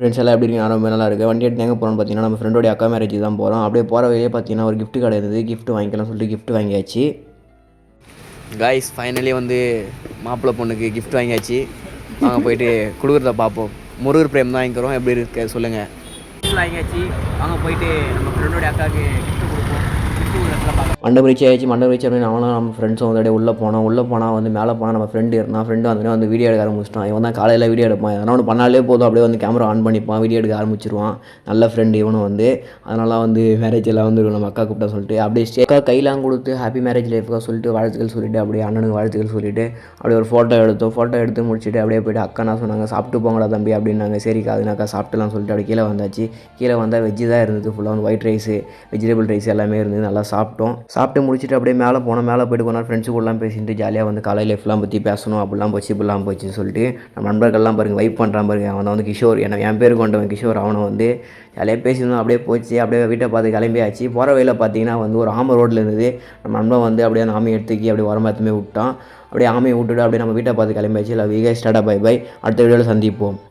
Friends எல்லாம் எப்படி இருக்கீங்க? ரொம்ப நல்லா இருக்குது. வண்டி எடுத்து எங்கே போகிறோம்னு பார்த்தீங்கன்னா, நம்ம ஃப்ரெண்டோடைய அக்கா மேரேஜுக்கு தான் போகிறோம். அப்படியே போகிற வழியே பார்த்தீங்கன்னா, ஒரு கிஃப்ட் கடை இருந்தது. கிஃப்ட் வாங்கிக்கலாம்னு சொல்லிட்டு கிஃப்ட் வாங்கியாச்சு. காய்ஸ் ஃபைனலி வந்து மாப்பிள்ளை பொண்ணுக்கு கிஃப்ட் வாங்கியாச்சு. வாங்க போயிட்டு கொடுக்குறத பார்ப்போம். முருகர் பிரேம் தான் வாங்கிக்கிறோம். எப்படி இருக்கு சொல்லுங்கள். கிஃப்ட் வாங்கியாச்சு. வாங்க போயிட்டு நம்ம ஃப்ரெண்டோடைய அக்காவுக்கு கிஃப்ட் கொடுப்போம். மண்டபம் ரீச் ஆகிடுச்சு. மண்டபம் ரீச் அப்படின்னு அவனும் நம்ம ஃப்ரெண்ட்ஸும் வந்து அப்படியே உள்ளே போனால் வந்து மேலே போனால் நம்ம ஃப்ரெண்டு இருந்தான். ஃப்ரெண்டு வந்து வீடியோ எடுக்க ஆரம்பிச்சிட்டான். இவன் தான் காலையில் வீடியோ எடுப்பான். எதனா ஒன்று பண்ணாலே போதும், அப்படியே வந்து கேமரா ஆன் பண்ணிப்பான், வீடியோ எடுக்க ஆரம்பிச்சிருவான். நல்ல ஃப்ரெண்டு இவனும் வந்து. அதனால வந்து மேரேஜெல்லாம் வந்து நம்ம அக்கா கூப்பிட்டா சொல்லிட்டு அப்படியே அக்கா கையெல்லாம் கொடுத்து ஹாப்பி மேரேஜ் லைஃப்க்காக சொல்லிட்டு வாழ்த்துக்கள் சொல்லிவிட்டு அப்படியே அண்ணனுக்கு வாழ்த்துக்கள் சொல்லிவிட்டு அப்படியே ஒரு ஃபோட்டோ எடுத்தோம். ஃபோட்டோ எடுத்து முடிச்சுட்டு அப்படியே போய்ட்டு அக்கா என்ன சொன்னாங்க, சாப்பிட்டு போங்கடா தம்பி அப்படின்னாங்க. சரிக்கா அதுனாக்கா சாப்பிட்டுலாம் சொல்லிட்டு அப்படியே கீழே வந்தாச்சு. கீழே வந்தால் வெஜ்ஜு தான் இருந்தது. ஃபுல்லாக வந்து ஒயிட் ரைஸு, வெஜிடபிள் ரைஸ் எல்லாமே இருந்தது. நல்லா சாப்பிட்டோம். சாப்பிட்டு முடிச்சுட்டு அப்படியே மேலே போனோம். மேலே போய்ட்டு கொஞ்ச நேரம் ஃப்ரெண்ட்ஸு கூடலாம் பேசிட்டு ஜாலியாக வந்து காலேஜ் லைஃப்லாம் பற்றி பேசணும். அப்படிலாம் போச்சு இப்படிலாம் போச்சுன்னு சொல்லிட்டு நம்ம நண்பர்கள்லாம் பாருங்கள் வைப் பண்ணுறான் பாருங்க. அவன் வந்து கிஷோர், என் பேர் கொண்டவன் கிஷோர். அவனை வந்து ஜாலியாக பேசியிருந்தோம். அப்படியே போச்சு. அப்படியே வீட்டை பார்த்து கிளம்பியாச்சு. போகிற வழியில் பார்த்தீங்கன்னா வந்து ஒரு ஆமை ரோட்டில் இருந்தது. நம்ம நண்பன் வந்து அப்படியே அந்த ஆமையை எடுத்துக்கி அப்படியே உரமா எடுத்துமே விட்டான். அப்படியே ஆமையை விட்டுட்டு அப்படியே நம்ம வீட்டை பார்த்து கிளம்பியாச்சு. இல்லை வீகே ஸ்டாடா பை பை. அடுத்த வீடியோவில் சந்திப்போம்.